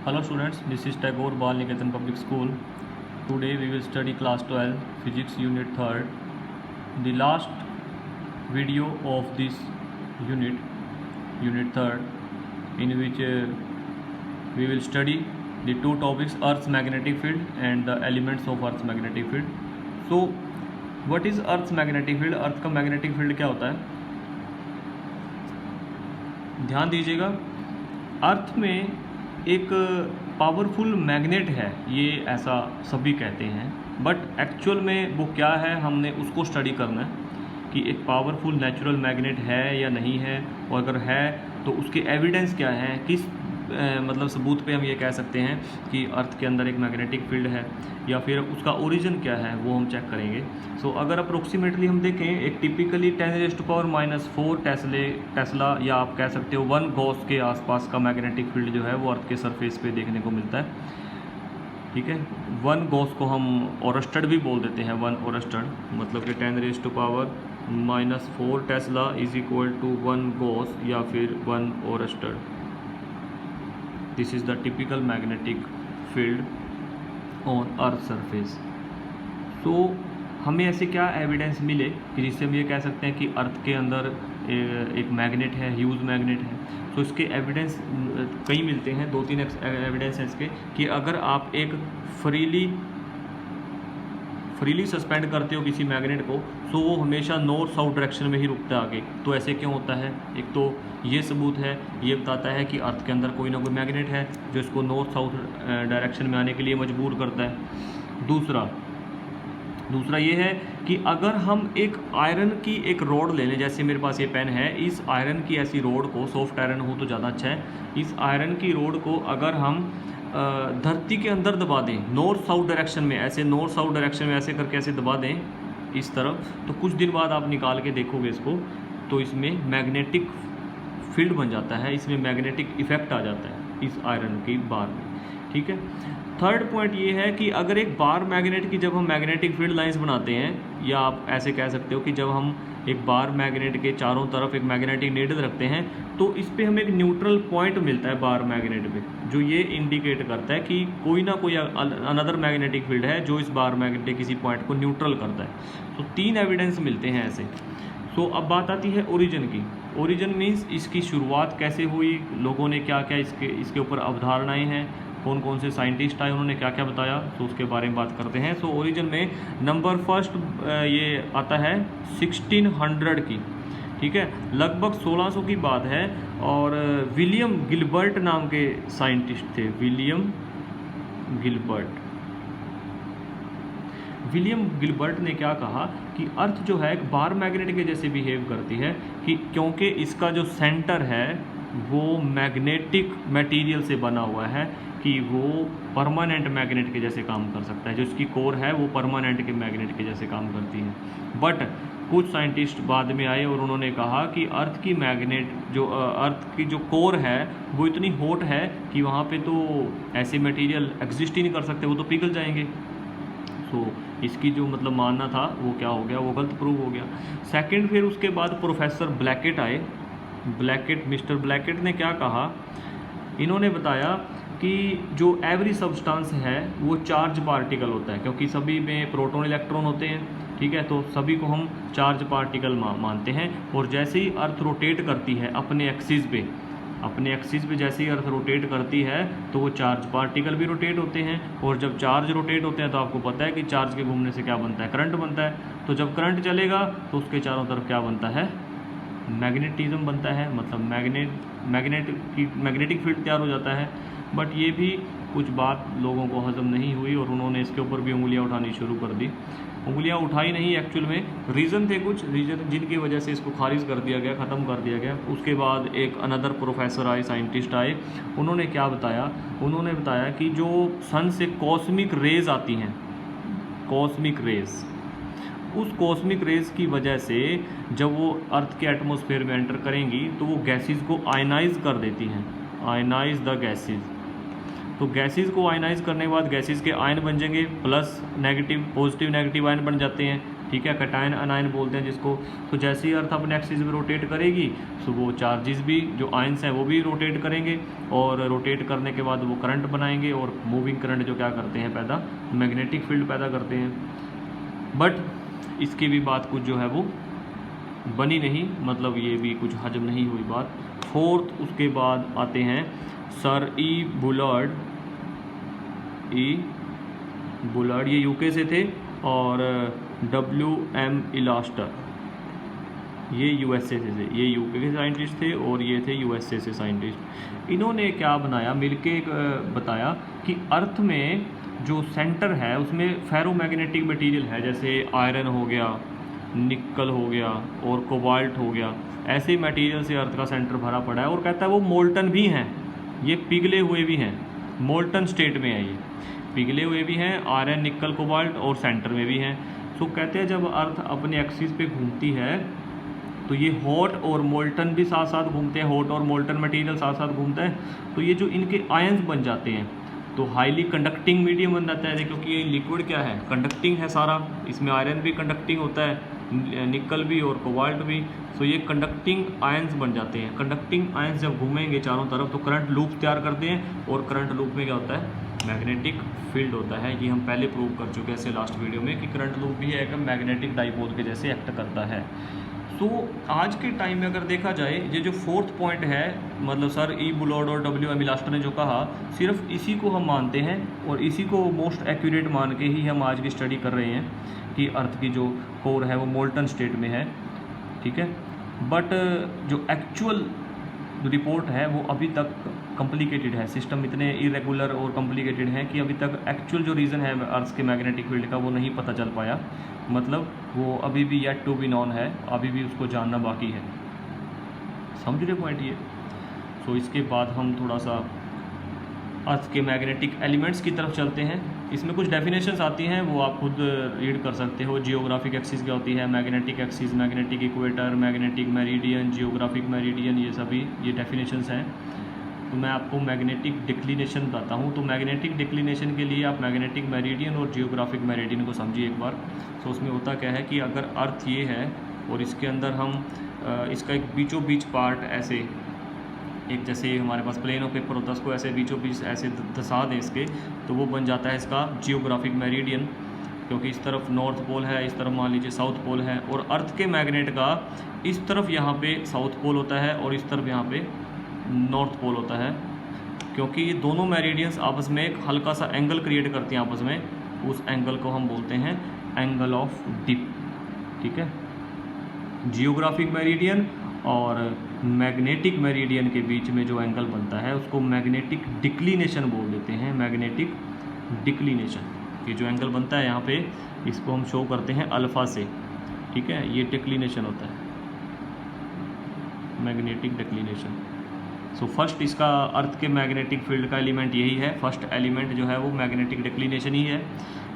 Hello students, this is Tagore Bal Niketan Public School. Today we will study class 12 physics unit 3rd. The last video of this unit 3rd, in which we will study the two topics, Earth's magnetic field and the elements of Earth's magnetic field. So what is Earth's magnetic field? अर्थ का magnetic field क्या होता है? ध्यान दीजिएगा, अर्थ में एक powerful magnet है, ये ऐसा सभी कहते हैं, बट एक्चुअल में वो क्या है हमने उसको स्टडी करना है कि एक पावरफुल नेचुरल मैग्नेट है या नहीं है, और अगर है तो उसके एविडेंस क्या है, किस मतलब सबूत पे हम ये कह सकते हैं कि अर्थ के अंदर एक मैग्नेटिक फील्ड है, या फिर उसका ओरिजिन क्या है वो हम चेक करेंगे। सो अगर अप्रोक्सीमेटली हम देखें, एक टिपिकली 10⁻⁴ टेस्ला या आप कह सकते हो 1 गॉस के आसपास का मैग्नेटिक फील्ड जो है वो अर्थ के सरफेस पे देखने को मिलता है। ठीक है, 1 गॉस को हम ओरस्टेड भी बोल देते हैं, 1 ओरस्टेड, मतलब कि 10⁻⁴ tesla is equal to 1 gauss या फिर 1 oersted. This is the typical magnetic field on earth surface. तो हमें ऐसे क्या एविडेंस मिले कि जिससे हम ये कह सकते हैं कि अर्थ के अंदर एक मैग्नेट है, ह्यूज मैग्नेट है। तो इसके एविडेंस कई मिलते हैं, 2-3 एविडेंस हैं इसके, कि अगर आप एक फ्रीली सस्पेंड करते हो किसी मैग्नेट को, तो वो हमेशा नॉर्थ साउथ डायरेक्शन में ही रुकता है आगे। तो ऐसे क्यों होता है? एक तो ये सबूत है, ये बताता है कि अर्थ के अंदर कोई ना कोई मैग्नेट है जो इसको नॉर्थ साउथ डायरेक्शन में आने के लिए मजबूर करता है। दूसरा ये है कि अगर हम एक आयरन की एक रॉड ले लें, जैसे मेरे पास ये पेन है, इस आयरन की ऐसी रॉड को, सॉफ्ट आयरन हो तो ज़्यादा अच्छा है, इस आयरन की रॉड को अगर हम धरती के अंदर दबा दें, नॉर्थ साउथ डायरेक्शन में, ऐसे नॉर्थ साउथ डायरेक्शन में ऐसे करके ऐसे दबा दें इस तरफ, तो कुछ दिन बाद आप निकाल के देखोगे इसको, तो इसमें मैग्नेटिक फील्ड बन जाता है, इसमें मैग्नेटिक इफेक्ट आ जाता है इस आयरन की बार में। ठीक है, थर्ड पॉइंट ये है कि अगर एक बार मैग्नेट की जब हम मैग्नेटिक फील्ड लाइंस बनाते हैं, या आप ऐसे कह सकते हो कि जब हम एक बार मैग्नेट के चारों तरफ एक मैग्नेटिक नीडल रखते हैं, तो इस पे हमें एक न्यूट्रल पॉइंट मिलता है बार मैग्नेट पे, जो ये इंडिकेट करता है कि कोई ना कोई अनदर मैग्नेटिक फील्ड है जो इस बार मैग्नेट के किसी पॉइंट को न्यूट्रल करता है। तो 3 एविडेंस मिलते हैं ऐसे। तो अब बात आती है ओरिजिन की। ओरिजिन मीन्स इसकी शुरुआत कैसे हुई, लोगों ने क्या क्या इसके ऊपर अवधारणाएँ हैं, कौन कौन से साइंटिस्ट आए, उन्होंने क्या क्या बताया, तो उसके बारे में बात करते हैं। सो ओरिजिन में नंबर फर्स्ट ये आता है 1600 की। ठीक है, लगभग 1600 की बात है, और विलियम गिलबर्ट नाम के साइंटिस्ट थे। विलियम गिलबर्ट ने क्या कहा कि अर्थ जो है एक बार मैग्नेट के जैसे बिहेव करती है, कि क्योंकि इसका जो सेंटर है वो मैग्नेटिक मटेरियल से बना हुआ है, कि वो परमानेंट मैग्नेट के जैसे काम कर सकता है, जो इसकी कोर है वो परमानेंट के मैग्नेट के जैसे काम करती है। बट कुछ साइंटिस्ट बाद में आए और उन्होंने कहा कि अर्थ की मैग्नेट जो अर्थ की जो कोर है वो इतनी हॉट है कि वहाँ पे तो ऐसे मटेरियल एग्जिस्ट ही नहीं कर सकते, वो तो पिघल जाएंगे। सो इसकी जो मतलब मानना था वो क्या हो गया, वो गलत प्रूव हो गया। सेकंड, फिर उसके बाद प्रोफेसर ब्लैकेट आए। मिस्टर ब्लैकेट ने क्या कहा, इन्होंने बताया कि जो एवरी सब्सटेंस है वो चार्ज पार्टिकल होता है, क्योंकि सभी में प्रोटॉन इलेक्ट्रॉन होते हैं। ठीक है, तो सभी को हम चार्ज पार्टिकल मानते हैं। और जैसे ही अर्थ रोटेट करती है अपने एक्सिस पे जैसे ही अर्थ रोटेट करती है तो वो चार्ज पार्टिकल भी रोटेट होते हैं। और जब चार्ज रोटेट होते हैं तो आपको पता है कि चार्ज के घूमने से क्या बनता है, करंट बनता है। तो जब करंट चलेगा तो उसके चारों तरफ क्या बनता है, मैग्नेटिज्म बनता है, मतलब मैग्नेटिक फील्ड तैयार हो जाता है। बट ये भी कुछ बात लोगों को हजम नहीं हुई और उन्होंने इसके ऊपर भी उंगलियां उठानी शुरू कर दी। उंगलियां उठाई नहीं, एक्चुअल में रीज़न थे कुछ रीज़न जिनकी वजह से इसको खारिज कर दिया गया, ख़त्म कर दिया गया। उसके बाद एक अनदर प्रोफेसर आए, साइंटिस्ट आए, उन्होंने क्या बताया, उन्होंने बताया कि जो सन से कॉस्मिक रेज आती हैं, कॉस्मिक रेज, उस कॉस्मिक रेज की वजह से जब वो अर्थ के एटमॉस्फेयर में एंटर करेंगी तो वो गैसेस को आयनाइज कर देती हैं, आयनाइज द गैसेस। तो गैसेस को आयनाइज करने के बाद गैसेस के आयन बन जाएंगे, plus negative positive negative ion बन जाते हैं। ठीक है, कैटायन अनायन बोलते हैं जिसको। तो जैसे ही अर्थ अपने एक्सिस में रोटेट करेगी तो वो चार्जेस भी जो आयंस हैं वो भी रोटेट करेंगे, और रोटेट करने के बाद वो करंट बनाएंगे, और मूविंग करंट जो क्या करते हैं पैदा, मैग्नेटिक फील्ड पैदा करते हैं। बट इसकी भी बात कुछ जो है वो बनी नहीं, मतलब ये भी कुछ हजम नहीं हुई बात। फोर्थ उसके बाद आते हैं सर ई बुलर्ड, ये यूके से थे, और WM इलास्टर ये यूएसए से थे। ये यूके के साइंटिस्ट थे और ये थे यूएसए से साइंटिस्ट। इन्होंने क्या बनाया, मिलके बताया कि अर्थ में जो सेंटर है उसमें फेरोमैग्नेटिक मटेरियल है, जैसे आयरन हो गया, निकल हो गया और कोबाल्ट हो गया। ऐसे मटेरियल से अर्थ का सेंटर भरा पड़ा है, और कहता है वो मोल्टन भी हैं, ये पिघले हुए भी हैं, मोल्टन स्टेट में है, ये पिघले हुए भी हैं, आयरन निकल कोबाल्ट, और सेंटर में भी हैं। तो कहते हैं जब अर्थ अपने एक्सिस पे घूमती है तो ये हॉट और मोल्टन भी साथ साथ घूमते हैं, हॉट और मोल्टन मटेरियल साथ साथ घूमता है, तो ये जो इनके आयंस बन जाते हैं तो हाईली कंडक्टिंग मीडियम बन जाता है, क्योंकि ये लिक्विड क्या है, कंडक्टिंग है सारा, इसमें आयरन भी कंडक्टिंग होता है, निकल भी और कोबाल्ट भी, तो ये कंडक्टिंग आयंस बन जाते हैं। कंडक्टिंग आयंस जब घूमेंगे चारों तरफ तो करंट लूप तैयार करते हैं, और करंट लूप में क्या होता है, मैग्नेटिक फील्ड होता है। ये हम पहले प्रूव कर चुके हैं ऐसे लास्ट वीडियो में कि करंट लूप भी एक मैग्नेटिक डाइपोल के जैसे एक्ट करता है। तो आज के टाइम में अगर देखा जाए, ये जो फोर्थ पॉइंट है, मतलब सर ई बुलर्ड और WM इलास्टर ने जो कहा, सिर्फ इसी को हम मानते हैं और इसी को मोस्ट एक्यूरेट मान के ही हम आज की स्टडी कर रहे हैं कि अर्थ की जो कोर है वो मोल्टन स्टेट में है, ठीक है। बट जो एक्चुअल रिपोर्ट है वो अभी तक कॉम्प्लिकेटेड है, सिस्टम इतने इरेगुलर और कॉम्प्लिकेटेड हैं कि अभी तक एक्चुअल जो रीज़न है अर्थ के मैग्नेटिक फील्ड का वो नहीं पता चल पाया, मतलब वो अभी भी येट टू बी नॉन है, अभी भी उसको जानना बाकी है। समझ रहे पॉइंट ये। सो इसके बाद हम थोड़ा सा अर्थ के मैग्नेटिक एलिमेंट्स की तरफ चलते हैं। इसमें कुछ डेफिनेशंस आती हैं, वो आप खुद रीड कर सकते हो। जियोग्राफिक एक्सिस क्या होती है, magnetic axis, magnetic equator, magnetic meridian, geographic meridian, ये सभी ये डेफिनेशंस हैं। तो मैं आपको मैग्नेटिक डिक्लिनेशन बताता हूँ। तो मैग्नेटिक डिक्लिनेशन के लिए आप मैग्नेटिक मेरिडियन और जियोग्राफिक मेरिडियन को समझिए एक बार। तो उसमें होता क्या है कि अगर अर्थ ये है और इसके अंदर हम इसका एक बीचों बीच पार्ट ऐसे, एक जैसे हमारे पास प्लेन ऑफ पेपर होता है उसको ऐसे बीचों बीच ऐसे धसा दें इसके, तो वो बन जाता है इसका जियोग्राफिक मेरिडियन, क्योंकि इस तरफ नॉर्थ पोल है, इस तरफ मान लीजिए साउथ पोल है, और अर्थ के मैग्नेट का इस तरफ यहाँ पे साउथ पोल होता है और इस तरफ यहाँ पे नॉर्थ पोल होता है। क्योंकि ये दोनों मेरिडियंस आपस में एक हल्का सा एंगल क्रिएट करते हैं आपस में, उस एंगल को हम बोलते हैं एंगल ऑफ डिप, ठीक है। जियोग्राफिक मेरिडियन और मैग्नेटिक मेरिडियन के बीच में जो एंगल बनता है उसको मैग्नेटिक डिक्लिनेशन बोल देते हैं, मैग्नेटिक डिक्लिनेशन। ये जो एंगल बनता है यहाँ पे, इसको हम शो करते हैं अल्फ़ा से, ठीक है, ये डिक्लिनेशन होता है, मैग्नेटिक डिक्लिनेशन। सो फर्स्ट इसका अर्थ के मैग्नेटिक फील्ड का एलिमेंट यही है, फर्स्ट एलिमेंट जो है वो मैग्नेटिक डिक्लिनेशन ही है।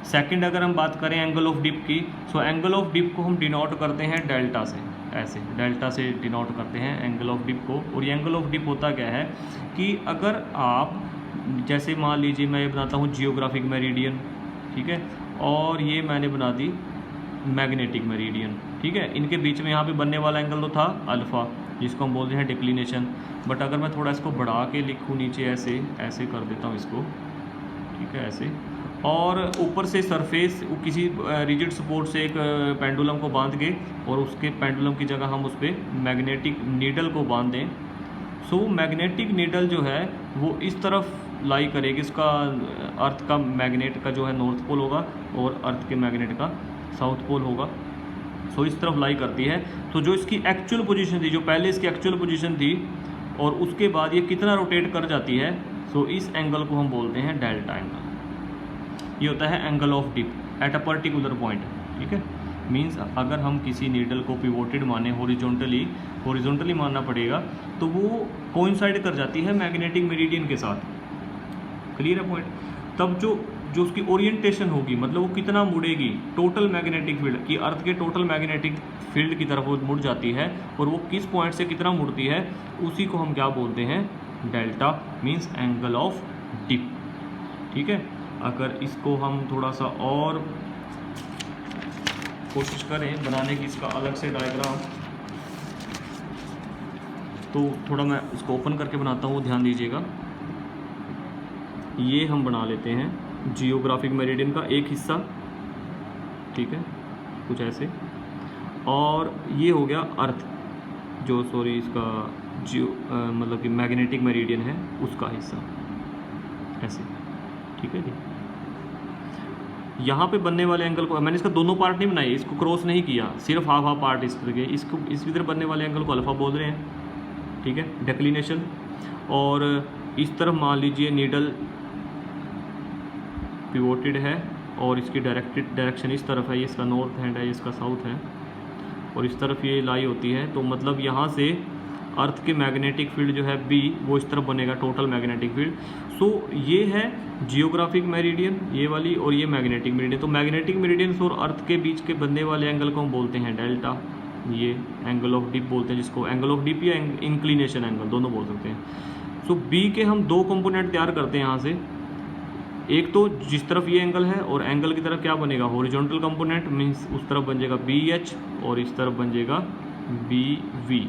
सेकंड अगर हम बात करें एंगल ऑफ डिप की, सो एंगल ऑफ डिप को हम डिनोट करते हैं डेल्टा से, ऐसे डेल्टा से डिनोट करते हैं एंगल ऑफ डिप को। और ये एंगल ऑफ डिप होता क्या है कि अगर आप जैसे मान लीजिए मैं ये बनाता हूँ जियोग्राफिक मेरिडियन, ठीक है, और ये मैंने बना दी मैग्नेटिक मेरिडियन, ठीक है, इनके बीच में यहाँ पे बनने वाला एंगल तो था अल्फ़ा, जिसको हम बोलते हैं डिक्लिनेशन। बट अगर मैं थोड़ा इसको बढ़ा के लिखूँ नीचे, ऐसे ऐसे कर देता हूँ इसको, ठीक है, ऐसे, और ऊपर से सरफेस किसी रिजिड सपोर्ट से एक पेंडुलम को बांध के, और उसके पेंडुलम की जगह हम उस पर मैग्नेटिक नीडल को बांध दें। सो मैग्नेटिक नीडल जो है वो इस तरफ लाई करेगी, इसका अर्थ का मैग्नेट का जो है नॉर्थ पोल होगा और अर्थ के मैग्नेट का साउथ पोल होगा। सो इस तरफ लाई करती है। तो जो इसकी एक्चुअल पोजीशन थी, जो पहले इसकी एक्चुअल पोजीशन थी, और उसके बाद ये कितना रोटेट कर जाती है, सो इस एंगल को हम बोलते हैं डेल्टा एंगल। ये होता है angle of dip at a particular point, ठीक है। मींस अगर हम किसी नीडल को पिवोटेड माने, हॉरिजॉन्टली मानना पड़ेगा, तो वो कोइंसाइड कर जाती है मैग्नेटिक मेरिडियन के साथ। क्लियर है पॉइंट। तब जो उसकी ओरिएंटेशन होगी, मतलब वो कितना मुड़ेगी टोटल मैग्नेटिक फील्ड की, अर्थ के टोटल मैग्नेटिक फील्ड की तरफ वो मुड़ जाती है, और वो किस पॉइंट से कितना मुड़ती है, उसी को हम क्या बोलते हैं, delta, means angle of dip, ठीक है। अगर इसको हम थोड़ा सा और कोशिश करें बनाने की इसका अलग से डायग्राम। तो थोड़ा मैं इसको ओपन करके बनाता हूँ, ध्यान दीजिएगा। ये हम बना लेते हैं जियोग्राफिक मेरिडियन का एक हिस्सा, ठीक है, कुछ ऐसे। और ये हो गया अर्थ जो इसका मतलब कि मैग्नेटिक मेरिडियन है उसका हिस्सा, ऐसे, ठीक है जी। यहाँ पे बनने वाले एंगल को मैंने इसका दोनों पार्ट नहीं बनाए, इसको क्रॉस नहीं किया, सिर्फ हाफ हाफ पार्ट इस तरह के, इसको इस तरफ बनने वाले एंगल को अल्फा बोल रहे हैं, ठीक है, डेक्लिनेशन। और इस तरफ मान लीजिए नीडल पिवोटेड है और इसकी डायरेक्शन इस तरफ है, ये इसका नॉर्थ हैंड है, इसका साउथ है, और इस तरफ ये लाई होती है। तो मतलब यहाँ से अर्थ के मैग्नेटिक फील्ड जो है बी, वो इस तरफ बनेगा टोटल मैग्नेटिक फील्ड। सो ये है जियोग्राफिक मेरिडियन, ये वाली, और ये मैग्नेटिक मेरिडियन। तो मैग्नेटिक मेरिडियन और अर्थ के बीच के बनने वाले एंगल को हम बोलते हैं डेल्टा, ये एंगल ऑफ डिप बोलते हैं जिसको, एंगल ऑफ डिप या इंक्लिनेशन एंगल दोनों बोल सकते हैं। सो बी के हम दो कंपोनेंट तैयार करते हैं यहाँ से, एक तो जिस तरफ ये एंगल है और एंगल की तरफ क्या बनेगा, हॉरिजॉन्टल कंपोनेंट, मीन्स उस तरफ बन जाएगा बी एच और इस तरफ बन जाएगा B V,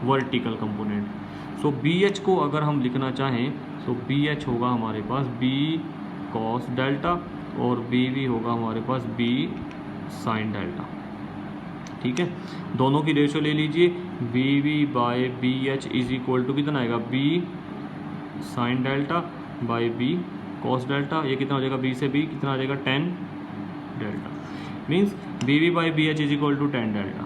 vertical component. So B H को अगर हम लिखना चाहें तो बी एच होगा हमारे पास बी कॉस डेल्टा और बी वी होगा हमारे पास बी साइन डेल्टा, ठीक है। दोनों की रेशियो ले लीजिए, B V by B H is equal to कितना आएगा, B sine delta by B cos delta. ये कितना हो जाएगा, बी से बी कितना आ जाएगा, 10 delta, means B V by B H is equal to 10 delta.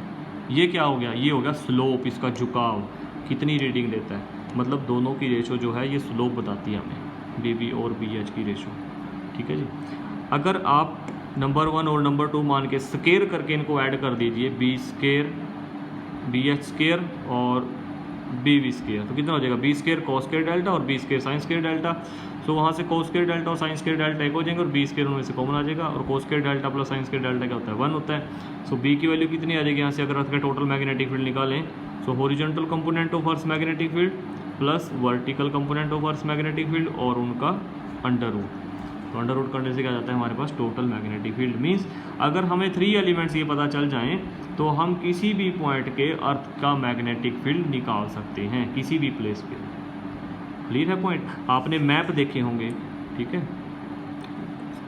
ये क्या हो गया, ये हो गया स्लोप, इसका झुकाव कितनी रीडिंग देता है, मतलब दोनों की रेशो जो है ये स्लोप बताती है हमें, बी वी और बी एच की रेशो, ठीक है जी। अगर आप नंबर 1 और नंबर 2 मान के स्केयर करके इनको ऐड कर दीजिए, B square B H square और बी वी स्केयर, तो कितना हो जाएगा, B square cos square delta और B square sine square delta. So वहाँ से कोस स्केयर डेल्टा और साइन स्केयर डेल्टा एक हो जाएंगे और बी स्केयर उनमें से कॉमन आ जाएगा, और कोस square delta plus sign square delta क्या होता है, 1 होता है। सो बी की वैल्यू कितनी आ जाएगी यहाँ से, अगर अर्थ का टोटल मैग्नेटिक फील्ड निकालें, सो horizontal component of earth magnetic field plus vertical component of earth magnetic field और उनका अंडर रूट। तो अंडर रूट करने से क्या जाता है हमारे पास टोटल मैग्नेटिक फील्ड। मीन्स अगर हमें 3 एलिमेंट्स ये पता चल जाएं तो हम किसी भी पॉइंट के अर्थ का मैग्नेटिक फील्ड निकाल सकते हैं, किसी भी प्लेस पे। क्लियर है पॉइंट। आपने मैप देखे होंगे, ठीक है,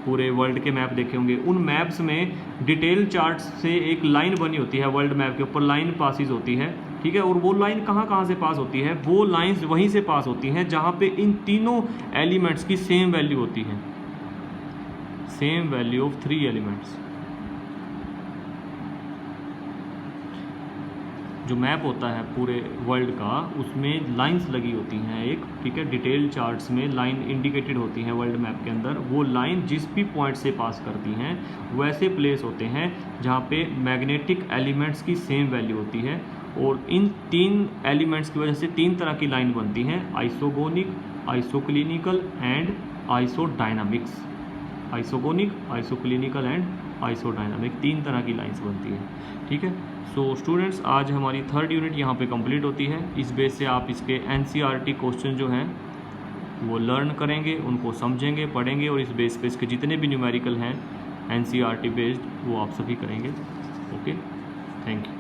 पूरे वर्ल्ड के मैप देखे होंगे, उन मैप्स में डिटेल चार्ट से एक लाइन बनी होती है, वर्ल्ड मैप के ऊपर लाइन पासिस होती है, ठीक है, और वो लाइन कहाँ से पास होती है, वो लाइंस वहीं से पास होती हैं जहाँ पे इन तीनों एलिमेंट्स की सेम वैल्यू होती है, सेम वैल्यू ऑफ 3 एलिमेंट्स। जो मैप होता है पूरे वर्ल्ड का उसमें लाइंस लगी होती हैं एक, ठीक है, डिटेल चार्ट्स में लाइन इंडिकेटेड होती हैं वर्ल्ड मैप के अंदर। वो लाइन जिस भी पॉइंट से पास करती हैं वैसे प्लेस होते हैं जहाँ पे मैग्नेटिक एलिमेंट्स की सेम वैल्यू होती है। और इन 3 एलिमेंट्स की वजह से 3 तरह की लाइन बनती हैं, आइसोगोनिक, आइसोक्लिनिकल एंड आइसोडायनामिक्स। आइसोगोनिक, आइसोक्लिनिकल एंड आइसोडायनामिक 3 तरह की लाइंस बनती हैं, ठीक है। सो स्टूडेंट्स आज हमारी 3rd यूनिट यहाँ पे कंप्लीट होती है। इस बेस से आप इसके NCERT क्वेश्चन जो हैं वो लर्न करेंगे, उनको समझेंगे, पढ़ेंगे, और इस बेस पे इसके जितने भी न्यूमेरिकल हैं NCERT बेस्ड वो आप सभी करेंगे। Okay, thank you.